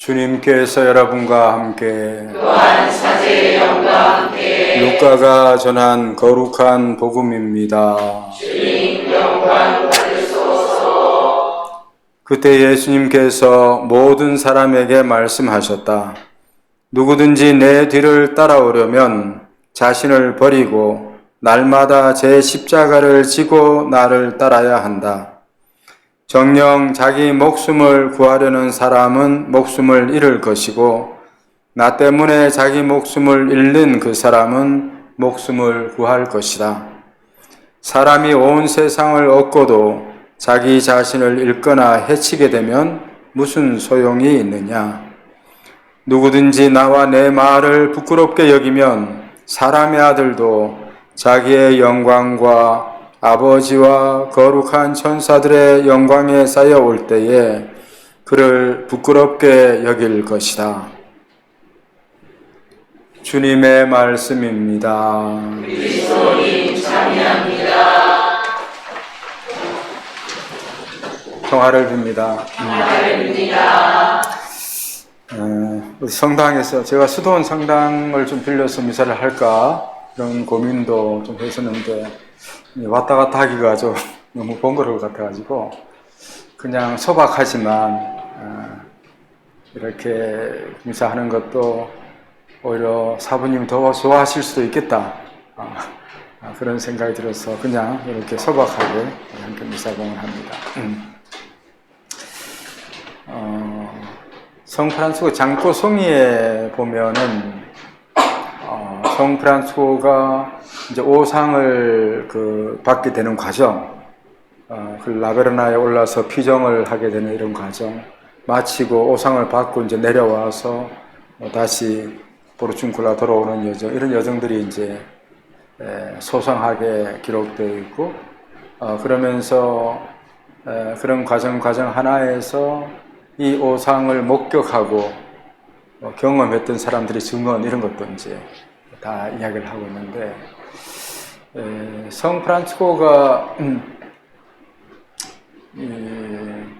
주님께서 여러분과 함께 또한 사제의 영과 함께 루카가 전한 거룩한 복음입니다. 주님 영광 받으소서. 그때 예수님께서 모든 사람에게 말씀하셨다. 누구든지 내 뒤를 따라오려면 자신을 버리고 날마다 제 십자가를 지고 나를 따라야 한다. 정녕 자기 목숨을 구하려는 사람은 목숨을 잃을 것이고 나 때문에 자기 목숨을 잃는 그 사람은 목숨을 구할 것이다. 사람이 온 세상을 얻고도 자기 자신을 잃거나 해치게 되면 무슨 소용이 있느냐? 누구든지 나와 내 말을 부끄럽게 여기면 사람의 아들도 자기의 영광과 아버지와 거룩한 천사들의 영광에 쌓여올 때에 그를 부끄럽게 여길 것이다. 주님의 말씀입니다. 그리스도님 찬양합니다. 평화를 빕니다. 평화를 빕니다. 우리 성당에서 제가 수도원 성당을 좀 빌려서 미사를 할까 그런 고민도 좀 했었는데 왔다 갔다 하기가 좀 너무 번거로울 것 같아가지고 그냥 소박하지만 이렇게 미사하는 것도 오히려 사부님 더 좋아하실 수도 있겠다 그런 생각이 들어서 그냥 이렇게 소박하게 함께 미사공을 합니다. 성프란치스코 장고송이에 보면은 성프란치스코가 이제 오상을 받게 되는 과정, 그 라베르나에 올라서 피정을 하게 되는 이런 과정, 마치고 오상을 받고 이제 내려와서 다시 보르춘쿨라 돌아오는 여정, 이런 여정들이 이제 소상하게 기록되어 있고, 그러면서 그런 과정 하나에서 이 오상을 목격하고 경험했던 사람들의 증언 이런 것도 이제 다 이야기를 하고 있는데 성 프란치스코가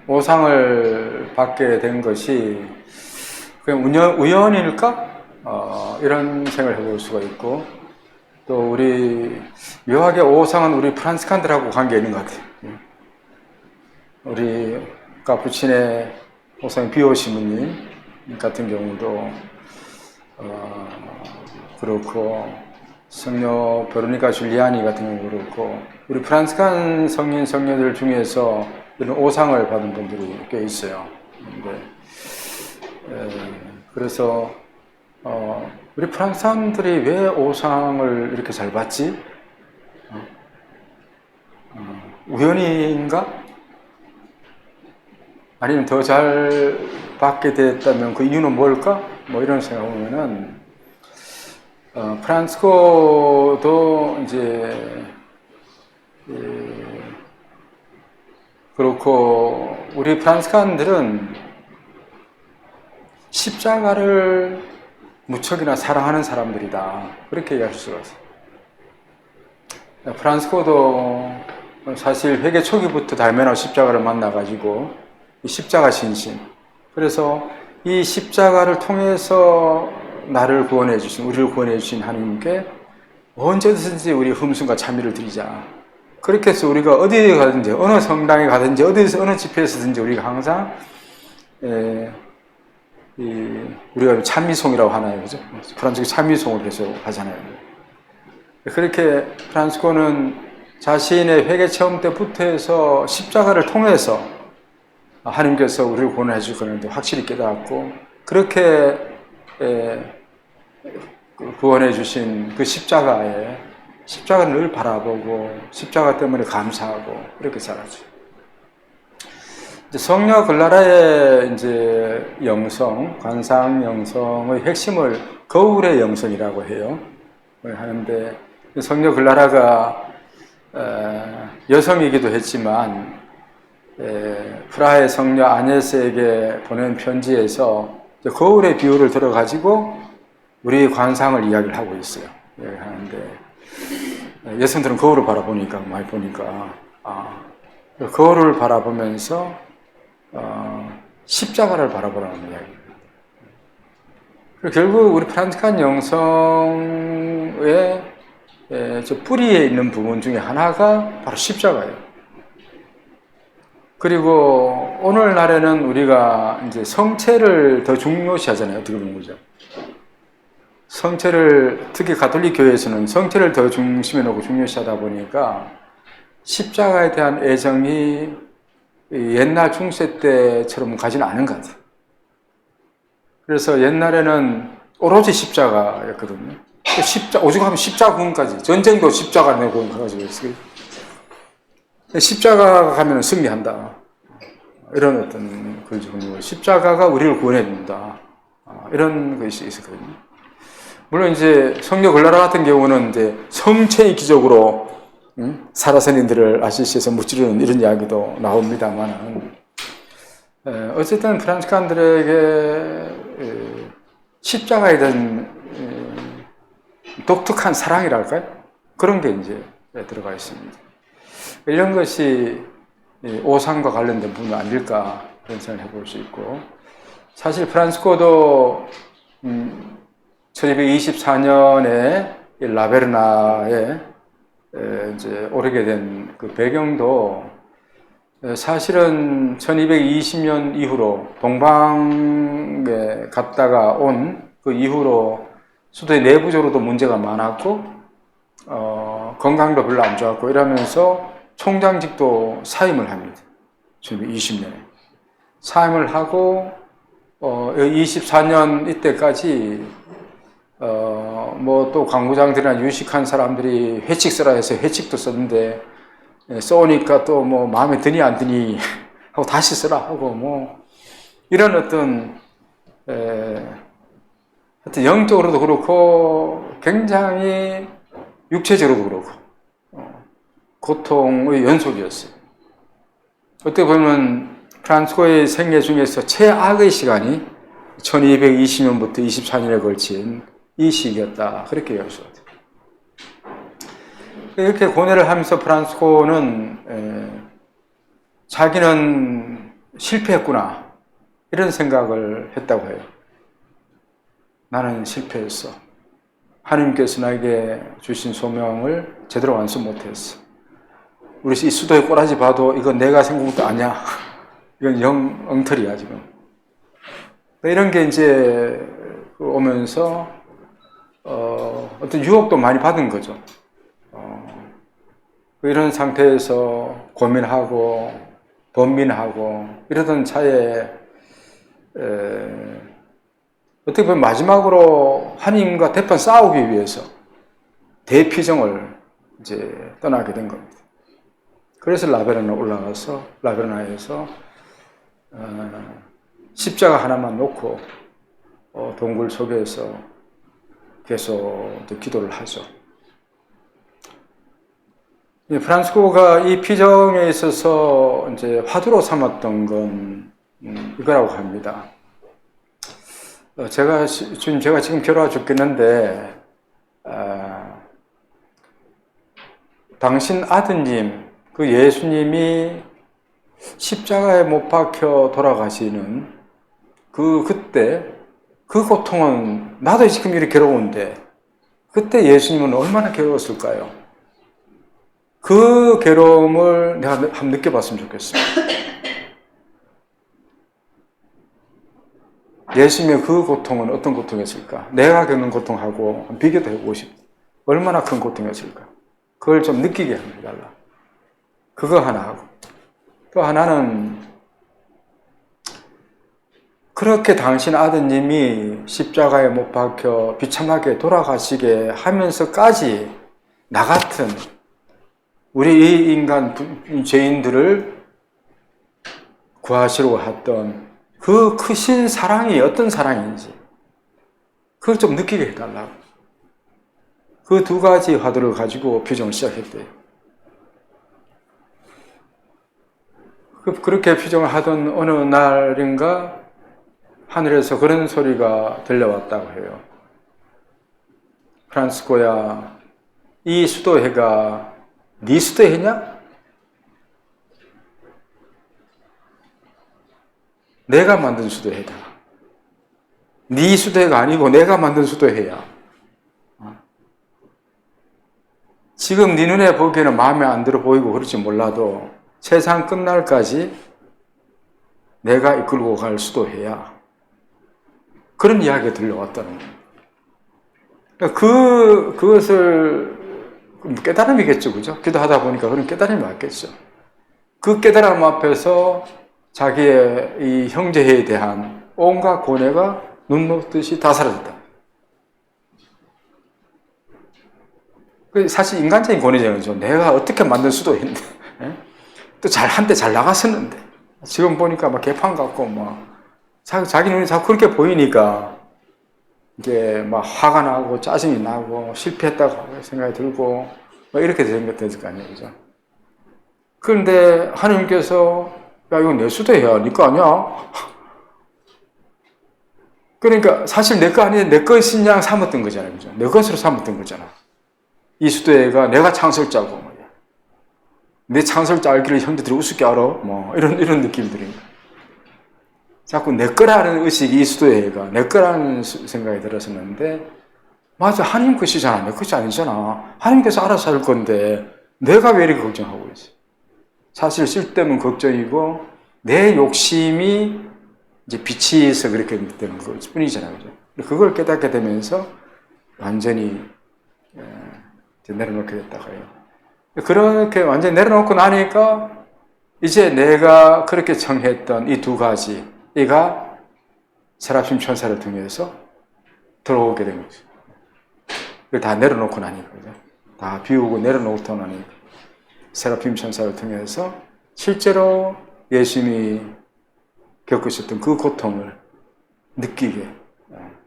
오상을 받게 된 것이 그냥 우연일까? 이런 생각을 해볼 수가 있고 또 우리 묘하게 오상은 우리 프란치스칸들하고 관계 있는 것 같아요. 우리 카푸친의 오상 비오 시모님 같은 경우도 그렇고 성녀 베로니카 줄리아니 같은 경우도 그렇고 우리 프란치스칸 성인 성녀들 중에서 이런 오상을 받은 분들이 꽤 있어요. 그래서 우리 프랑스 사람들이 왜 오상을 이렇게 잘 받지? 우연인가? 아니면 더 잘 받게 됐다면 그 이유는 뭘까? 뭐 이런 생각을 보면은 프란치스코도 이제 그렇고 우리 프란치스칸들은 십자가를 무척이나 사랑하는 사람들이다 그렇게 이해할 수가 있어요. 프란치스코도 사실 회개 초기부터 달메나우 십자가를 만나가지고 이 십자가 신심, 그래서 이 십자가를 통해서 나를 구원해 주신, 우리를 구원해 주신 하나님께 언제든지 우리 흠숭과 찬미를 드리자. 그렇게 해서 우리가 어디에 가든지 어느 성당에 가든지 어디서 어느 집회에서든지 우리가 항상 우리가 찬미송이라고 하나요, 그죠? 프란치스코 찬미송을 계속 하잖아요. 그렇게 프란치스코는 자신의 회개 체험 때부터 해서 십자가를 통해서 하나님께서 우리를 구원해 줄 거는데 확실히 깨닫고 그렇게 구원해 주신 그 십자가를 늘 바라보고 십자가 때문에 감사하고 이렇게 살았죠. 성녀 글라라의 이제 영성, 관상 영성의 핵심을 거울의 영성이라고 해요. 하는데 성녀 글라라가 여성이기도 했지만 프라하의 성녀 아녜스에게 보낸 편지에서 거울의 비유를 들어가지고 우리의 관상을 이야기를 하고 있어요. 하는데 여성들은 거울을 바라보니까 많이 보니까 거울을 바라보면서 십자가를 바라보라는 이야기입니다. 결국 우리 프란치스칸 영성의 저 뿌리에 있는 부분 중에 하나가 바로 십자가예요. 그리고 오늘날에는 우리가 이제 성체를 더 중요시하잖아요. 어떻게 보면 거죠. 성체를, 특히 가톨릭 교회에서는 성체를 더 중심에 놓고 중요시하다 보니까 십자가에 대한 애정이 옛날 중세 때처럼 가지는 않은 것 같아요. 그래서 옛날에는 오로지 십자가였거든요. 오죽하면 십자군까지, 전쟁도 십자가 내고 가가지고 있어요. 십자가가 가면 승리한다. 이런 어떤 글이고, 십자가가 우리를 구원해준다. 이런 것이 있었거든요. 물론 이제 성녀 글라라 같은 경우는 이제 성체의 기적으로 사라선인들을 아시시에서 무찌르는 이런 이야기도 나옵니다만, 어쨌든 프란치스칸들에게 십자가에 대한 독특한 사랑이랄까요? 그런 게 이제 들어가 있습니다. 이런 것이 오상과 관련된 부분이 아닐까 그런 생각을 해볼 수 있고, 사실 프란치스코도 1224년에 라베르나에 이제 오르게 된 그 배경도 사실은 1220년 이후로 동방에 갔다가 온 그 이후로 수도의 내부적으로도 문제가 많았고 건강도 별로 안 좋았고 이러면서 총장직도 사임을 합니다. 1220년에 사임을 하고 24년 이때까지 뭐 또 광부장들이나 유식한 사람들이 회칙 쓰라 해서 회칙도 썼는데 써오니까 또 뭐 마음에 드니 안 드니 하고 다시 쓰라 하고 뭐 이런 어떤 하여튼 영적으로도 그렇고 굉장히 육체적으로도 그렇고 고통의 연속이었어요. 어떻게 보면 프란치스코의 생애 중에서 최악의 시간이 1220년부터 24년에 걸친 이 시기였다. 그렇게 이해할 수 같아요. 이렇게 고뇌를 하면서 프란치스코는 자기는 실패했구나 이런 생각을 했다고 해요. 나는 실패했어. 하나님께서 나에게 주신 소명을 제대로 완수 못했어. 우리 이 수도의 꼬라지 봐도 이건 내가 생긴 것도 아니야. 이건 영 엉터리야 지금. 이런 게 이제 오면서 어떤 유혹도 많이 받은 거죠. 이런 상태에서 고민하고 번민하고 이러던 차에 어떻게 보면 마지막으로 하나님과 대판 싸우기 위해서 대피정을 이제 떠나게 된 겁니다. 그래서 라베르나 올라가서 라베르나에서 십자가 하나만 놓고 동굴 속에서 계속 기도를 하죠. 프란치스코가 이 피정에 있어서 이제 화두로 삼았던 건 이거라고 합니다. 제가 지금 괴로워 죽겠는데 당신 아드님 그 예수님이 십자가에 못 박혀 돌아가시는 그때 그 고통은 나도 지금 이렇게 괴로운데 그때 예수님은 얼마나 괴로웠을까요? 그 괴로움을 내가 한번 느껴봤으면 좋겠어요. 예수님의 그 고통은 어떤 고통이었을까? 내가 겪는 고통하고 비교도 해보고 싶다. 얼마나 큰 고통이었을까? 그걸 좀 느끼게 해달라. 그거 하나 하고 또 하나는 그렇게 당신 아드님이 십자가에 못 박혀 비참하게 돌아가시게 하면서까지 나 같은 우리 이 인간 죄인들을 구하시려고 했던 그 크신 사랑이 어떤 사랑인지 그걸 좀 느끼게 해달라고. 그 두 가지 화두를 가지고 표정을 시작했대요. 그렇게 표정을 하던 어느 날인가 하늘에서 그런 소리가 들려왔다고 해요. 프란치스코야, 이 수도회가 네 수도회냐? 내가 만든 수도회다. 네 수도회가 아니고 내가 만든 수도회야. 지금 네 눈에 보기에는 마음에 안 들어 보이고 그럴지 몰라도 세상 끝날까지 내가 이끌고 갈 수도회야. 그런 이야기가 들려왔다는 거예요. 그것을 깨달음이겠죠, 그죠? 기도하다 보니까 그런 깨달음이 왔겠죠. 그 깨달음 앞에서 자기의 이 형제에 대한 온갖 고뇌가 눈 녹듯이 다 사라졌다. 사실 인간적인 고뇌잖아요. 내가 어떻게 만든 수도인데, 또 한때 잘 나갔었는데, 지금 보니까 막 개판 같고, 자기 눈이 자꾸 그렇게 보이니까, 이게 막 화가 나고, 짜증이 나고, 실패했다고 생각이 들고, 이렇게 생겼을 거 아니에요, 그죠? 그런데 하나님께서, 야, 이거 내 수도야. 네 거 아니야? 그러니까 사실 내 거 아닌데 내 것인 양 삼았던 거잖아요, 그죠? 내 것으로 삼았던 거잖아. 이 수도회가 내가 창설자고, 말이야. 내 창설자 알기를 형제들이 우습게 알아? 이런 느낌들이. 자꾸 내 거라는 의식이 이 수도회가 내 거라는 생각이 들었었는데, 맞아, 하나님 것이잖아. 내 것이 아니잖아. 하나님께서 알아서 할 건데, 내가 왜 이렇게 걱정하고 있어? 사실 쓸데없는 걱정이고, 내 욕심이 이제 빛이 있어 그렇게 되는 것 뿐이잖아요. 그죠? 그걸 깨닫게 되면서 완전히, 내려놓게 됐다고 해요. 그렇게 완전히 내려놓고 나니까 이제 내가 그렇게 청했던 이 두 가지, 이가 세라핌 천사를 통해서 들어오게 된 거죠. 그걸 다 내려놓고 나니까, 다 비우고 내려놓고 나니까 세라핌 천사를 통해서 실제로 예수님이 겪으셨던 그 고통을 느끼게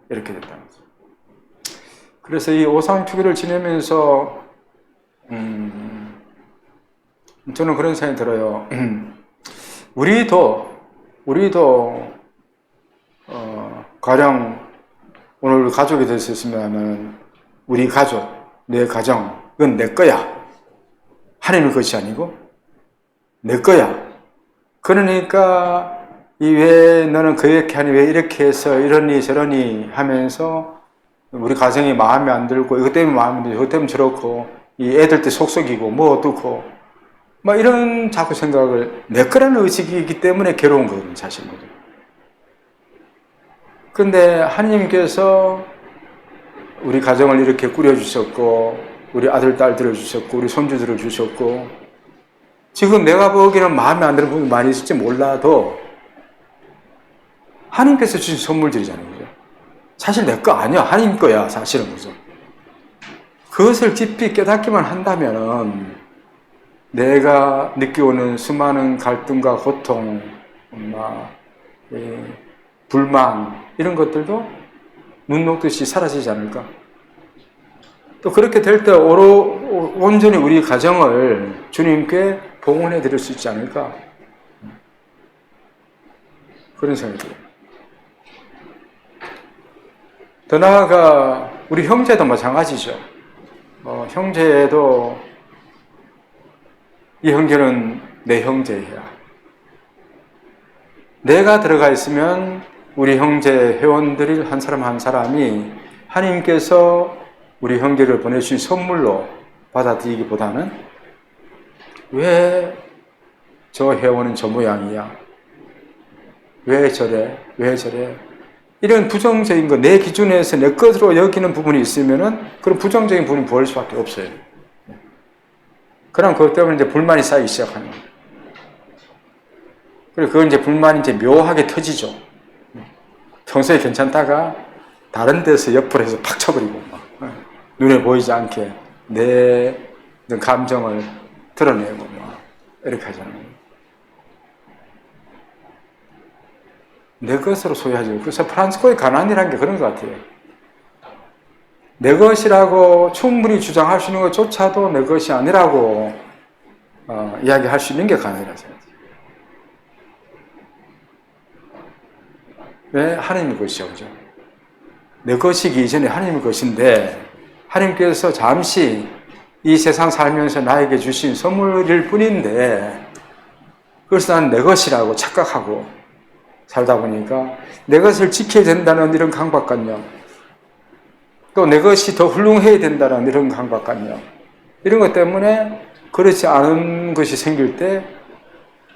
이렇게 됐다는 거죠. 그래서 이 오상투기를 지내면서 저는 그런 생각이 들어요. 우리도 가령 오늘 가족이 될 수 있으면 우리 가족, 내 가정은 내 거야. 하나님의 것이 아니고 내 거야. 그러니까 왜 너는 그렇게 하니, 왜 이렇게 해서 이러니 저러니 하면서 우리 가정이 마음에 안 들고, 이것 때문에 마음에 안 들고, 이것 때문에 저렇고, 이 애들 때 속썩이고, 어떻고, 이런 자꾸 생각을, 내 거라는 의식이기 때문에 괴로운 거거든요, 사실은. 근데 하나님께서 우리 가정을 이렇게 꾸려주셨고, 우리 아들, 딸들을 주셨고, 우리 손주들을 주셨고, 지금 내가 보기에는 마음에 안 드는 부분이 많이 있을지 몰라도, 하나님께서 주신 선물들이잖아요, 그죠? 사실 내 거 아니야. 하나님 거야, 사실은. 그죠? 그것을 깊이 깨닫기만 한다면 내가 느껴오는 수많은 갈등과 고통, 불만, 이런 것들도 눈 녹듯이 사라지지 않을까? 또 그렇게 될 때 온전히 우리 가정을 주님께 봉헌해 드릴 수 있지 않을까? 그런 생각이 들어요. 더 나아가 우리 형제도 마찬가지죠. 형제도 이 형제는 내 형제야. 내가 들어가 있으면 우리 형제 회원들이 한 사람 한 사람이 하나님께서 우리 형제를 보내주신 선물로 받아들이기보다는 왜 저 회원은 저 모양이야? 왜 저래? 이런 부정적인 거, 내 기준에서 내 것으로 여기는 부분이 있으면은 그런 부정적인 부분이 보일 수밖에 없어요. 그럼 그것 때문에 이제 불만이 쌓이기 시작하는 거예요. 그리고 그건 이제 불만이 이제 묘하게 터지죠. 평소에 괜찮다가 다른 데서 옆으로 해서 팍 쳐버리고, 눈에 보이지 않게 내 감정을 드러내고, 이렇게 하잖아요. 내 것으로 소유하죠. 그래서 프란치스코의 가난이라는 게 그런 것 같아요. 내 것이라고 충분히 주장할 수 있는 것조차도 내 것이 아니라고 이야기할 수 있는 게 가난이라고 생각해요. 왜? 하나님의 것이죠. 그죠? 내 것이기 이전에 하나님의 것인데 하나님께서 잠시 이 세상 살면서 나에게 주신 선물일 뿐인데 그래서 난 내 것이라고 착각하고 살다 보니까 내 것을 지켜야 된다는 이런 강박관념, 또 내 것이 더 훌륭해야 된다는 이런 강박관념, 이런 것 때문에 그렇지 않은 것이 생길 때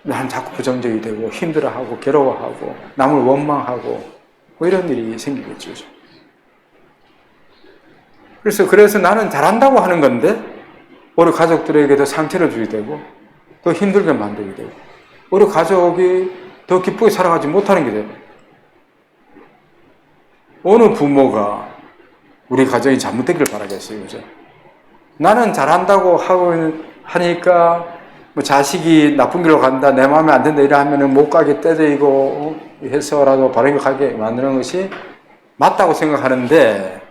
나는 자꾸 부정적이 되고 힘들어하고 괴로워하고 남을 원망하고 뭐 이런 일이 생기겠죠. 그래서 나는 잘한다고 하는 건데 오히려 가족들에게도 상처를 주게 되고 더 힘들게 만들게 되고 오히려 가족이 더 기쁘게 살아가지 못하는 게 돼요. 어느 부모가 우리 가정이 잘못되기를 바라겠어요, 그죠? 나는 잘한다고 하니까 뭐 자식이 나쁜 길로 간다, 내 마음에 안 든다 이래 하면은 못 가게 때리고 해서라도 바르게 가게 만드는 것이 맞다고 생각하는데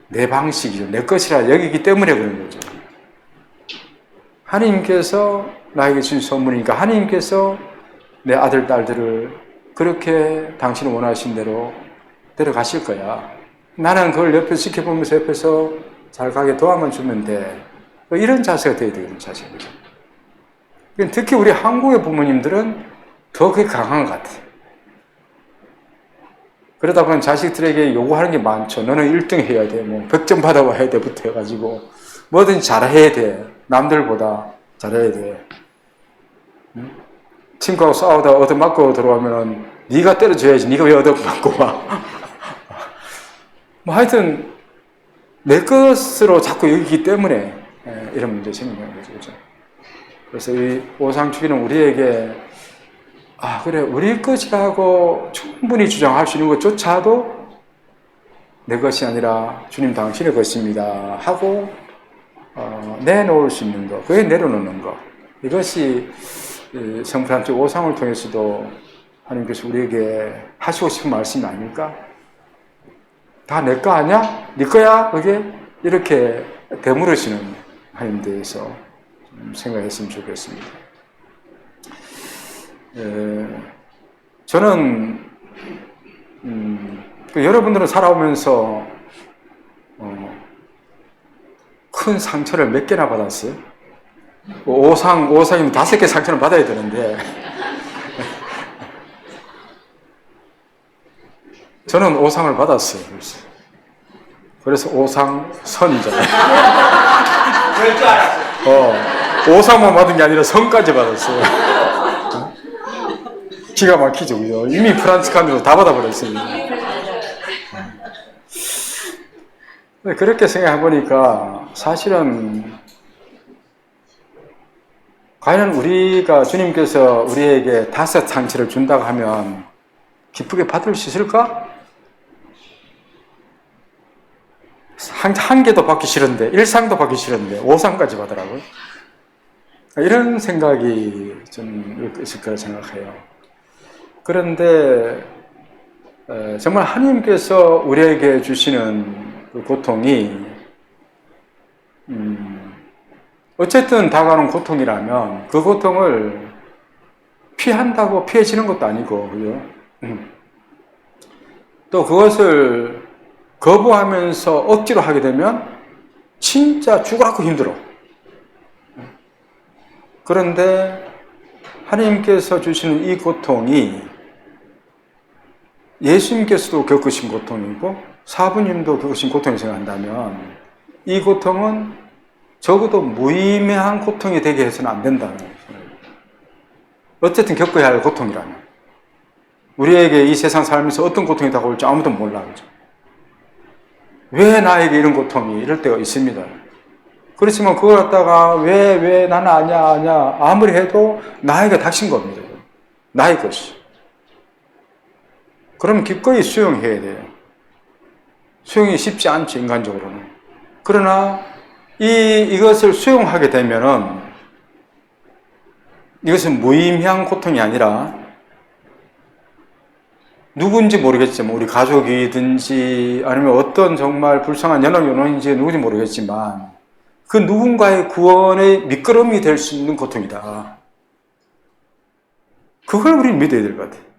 내 방식이죠. 내 것이라 여기기 때문에 그런 거죠. 하나님께서 나에게 주신 선물이니까 하나님께서 내 아들, 딸들을 그렇게 당신이 원하신 대로 데려가실 거야. 나는 그걸 옆에서 지켜보면서 옆에서 잘 가게 도와만 주면 돼. 이런 자세가 되어야 되는 자세입니다. 특히 우리 한국의 부모님들은 더 그게 강한 것 같아요. 그러다 보면 자식들에게 요구하는 게 많죠. 너는 1등 해야 돼. 뭐 100점 받아와야 돼부터 해가지고 뭐든지 잘해야 돼. 남들보다 잘해야 돼. 친구하고 싸우다가 얻어맞고 들어오면은 네가 때려줘야지. 네가 왜 얻어맞고 와. 뭐 하여튼 내 것으로 자꾸 여기기 때문에 이런 문제 생기는 거죠. 그렇죠? 그래서 이 오상주기는 우리에게 그래 우리 것이라고 충분히 주장할 수 있는 것조차도 내 것이 아니라 주님 당신의 것입니다 하고 내놓을 수 있는 것, 그게 내려놓는 것, 이것이 성프란치 오상을 통해서도 하나님께서 우리에게 하시고 싶은 말씀이 아닐까? 다 내 거 아니야? 네 거야? 그게? 이렇게 되물으시는 하나님에 대해서 좀 생각했으면 좋겠습니다. 저는 여러분들은 살아오면서 큰 상처를 몇 개나 받았어요? 오상이면 5개 상처는 받아야 되는데 저는 오상을 받았어요. 그래서 오상선이잖아요. 그럴 줄 알았어요. 오상만 받은 게 아니라 선까지 받았어요. 기가 막히죠, 그죠? 이미 프란치칸으로 다 받아버렸어요. 그렇게 생각해보니까 사실은 과연 우리가 주님께서 우리에게 5 상처를 준다고 하면 기쁘게 받을 수 있을까? 한 개도 받기 싫은데 1상도 받기 싫은데 5상까지 받으라고요? 이런 생각이 좀 있을 거라 생각해요. 그런데 정말 하나님께서 우리에게 주시는 그 고통이 어쨌든 다가오는 고통이라면 그 고통을 피한다고 피해지는 것도 아니고, 그죠? 또 그것을 거부하면서 억지로 하게 되면 진짜 죽으라고 힘들어. 그런데 하나님께서 주시는 이 고통이 예수님께서도 겪으신 고통이고 사부님도 겪으신 고통을 생각한다면 이 고통은 적어도 무의미한 고통이 되게 해서는 안 된다는 거예요. 어쨌든 겪어야 할 고통이라면 우리에게 이 세상 살면서 어떤 고통이 다가올지 아무도 몰라. 그죠? 왜 나에게 이런 고통이 이럴 때가 있습니다. 그렇지만 그걸 갖다가 왜 나는 아냐 아무리 해도 나에게 닥친 겁니다. 나의 것이. 그럼 기꺼이 수용해야 돼요. 수용이 쉽지 않죠, 인간적으로는. 그러나 이것을 수용하게 되면은 이것은 무의미한 고통이 아니라 누군지 모르겠지만 우리 가족이든지 아니면 어떤 정말 불쌍한 연합연원인지 누군지 모르겠지만 그 누군가의 구원의 밑거름이 될 수 있는 고통이다. 그걸 우리는 믿어야 될 것 같아요.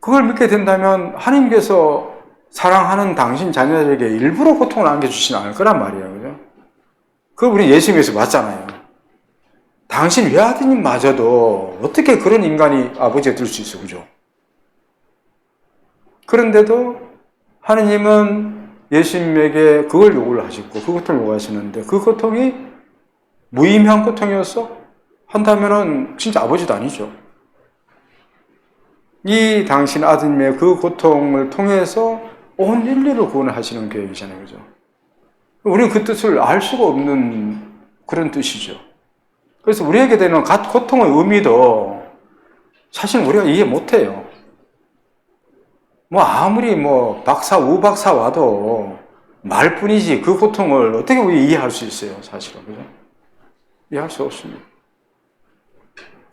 그걸 믿게 된다면 하나님께서 사랑하는 당신 자녀들에게 일부러 고통을 안겨주시지 않을 거란 말이에요. 그죠? 그걸 우리 예수님에서 봤잖아요. 당신 외아드님마저도 어떻게 그런 인간이 아버지가 될 수 있어, 그죠? 그런데도 하느님은 예수님에게 그걸 요구를 하셨고 그 고통을 요구하시는데 그 고통이 무의미한 고통이었어? 한다면은 진짜 아버지도 아니죠. 이 당신 아드님의 그 고통을 통해서 온 인류를 구원하시는 계획이잖아요, 그죠? 우리는 그 뜻을 알 수가 없는 그런 뜻이죠. 그래서 우리에게 되는 고통의 의미도 사실 우리가 이해 못해요. 아무리 박사, 우박사 와도 말뿐이지 그 고통을 어떻게 우리 이해할 수 있어요, 사실은. 그죠? 이해할 수 없습니다.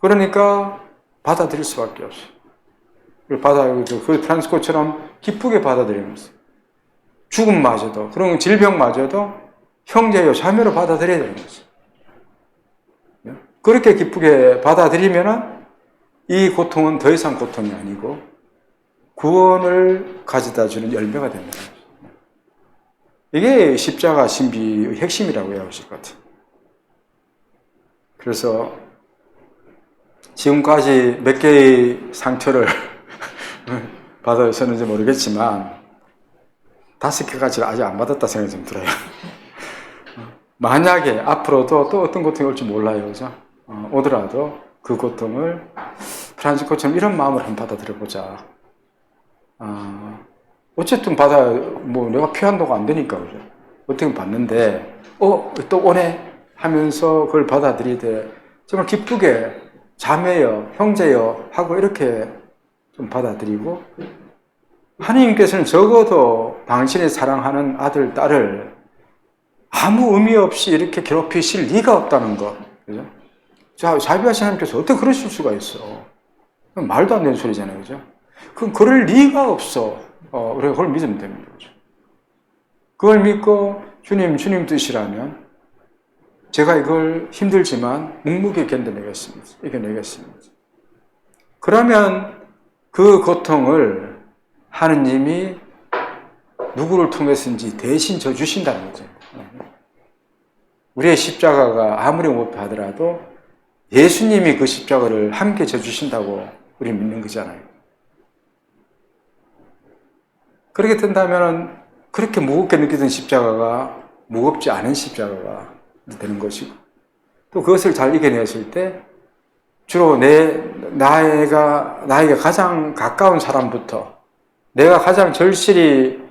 그러니까 받아들일 수밖에 없어요. 그 프란시스코처럼 기쁘게 받아들이면서 죽음마저도, 그런 질병마저도 형제요, 자매로 받아들여야 되는 거죠. 그렇게 기쁘게 받아들이면 이 고통은 더 이상 고통이 아니고 구원을 가져다 주는 열매가 됩니다. 이게 십자가 신비의 핵심이라고 해야 할 것 같아요. 그래서 지금까지 몇 개의 상처를 받아서는지 모르겠지만 5개까지 아직 안 받았다 생각이 좀 들어요. 만약에 앞으로도 또 어떤 고통이 올지 몰라요, 그죠? 오더라도 그 고통을 프란시스코처럼 이런 마음을 한번 받아들여보자. 어쨌든 내가 피한다고 안 되니까, 그죠? 어떻게 받는데, 또 오네 하면서 그걸 받아들이되, 정말 기쁘게 자매여, 형제여 하고 이렇게 좀 받아들이고, 하나님께서는 적어도 당신이 사랑하는 아들, 딸을 아무 의미 없이 이렇게 괴롭히실 리가 없다는 것, 그죠? 자비하신 하나님께서 어떻게 그러실 수가 있어? 말도 안 되는 소리잖아요, 그죠? 그럴 리가 없어. 우리가 그걸 믿으면 됩니다. 그죠? 그걸 믿고 주님 뜻이라면 제가 이걸 힘들지만 묵묵히 이겨내겠습니다. 그러면 그 고통을 하느님이 누구를 통해서인지 대신 져주신다는 거죠. 우리의 십자가가 아무리 못하더라도 예수님이 그 십자가를 함께 져주신다고 우리 믿는 거잖아요. 그렇게 된다면 그렇게 무겁게 느끼던 십자가가 무겁지 않은 십자가가 되는 것이고, 또 그것을 잘 이겨냈을 때 주로 나에게 가장 가까운 사람부터, 내가 가장 절실히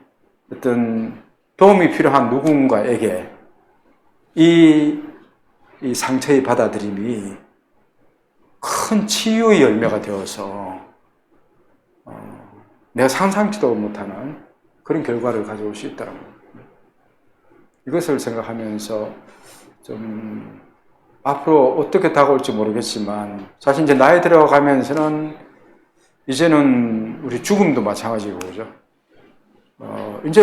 어떤 도움이 필요한 누군가에게 이 상처의 받아들임이 큰 치유의 열매가 되어서 내가 상상치도 못하는 그런 결과를 가져올 수 있다는 겁니다. 이것을 생각하면서 좀 앞으로 어떻게 다가올지 모르겠지만, 사실 이제 나이 들어가면서는 이제는 우리 죽음도 마찬가지고, 그죠? 이제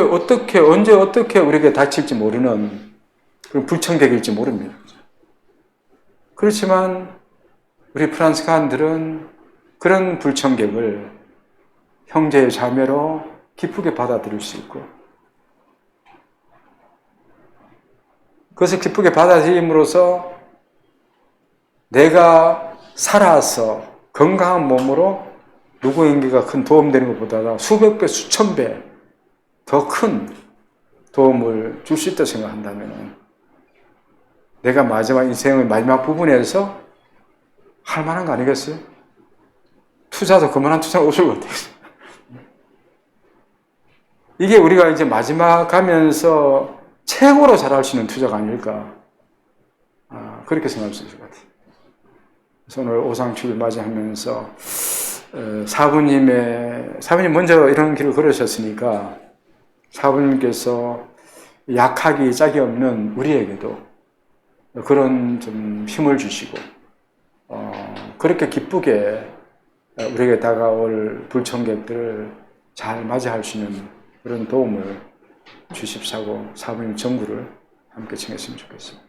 언제 어떻게 우리에게 닥칠지 모르는 그런 불청객일지 모릅니다. 그렇지만 우리 프란시스칸들은 그런 불청객을 형제의 자매로 기쁘게 받아들일 수 있고, 그것을 기쁘게 받아들임으로써 내가 살아서 건강한 몸으로 누구에게가 큰 도움되는 것보다 수백 배, 수천 배 더 큰 도움을 줄 수 있다고 생각한다면 내가 인생의 마지막 부분에서 할 만한 거 아니겠어요? 투자도 그만한 투자가 없을 것 같아요. 이게 우리가 이제 마지막 가면서 최고로 잘할 수 있는 투자가 아닐까, 그렇게 생각할 수 있을 것 같아요. 그래서 오늘 오상축일 맞이하면서 사부님 먼저 이런 길을 걸으셨으니까 사부님께서 약하기 짝이 없는 우리에게도 그런 좀 힘을 주시고, 그렇게 기쁘게 우리에게 다가올 불청객들을 잘 맞이할 수 있는 그런 도움을 주십사고 사부님 전구를 함께 청했으면 좋겠습니다.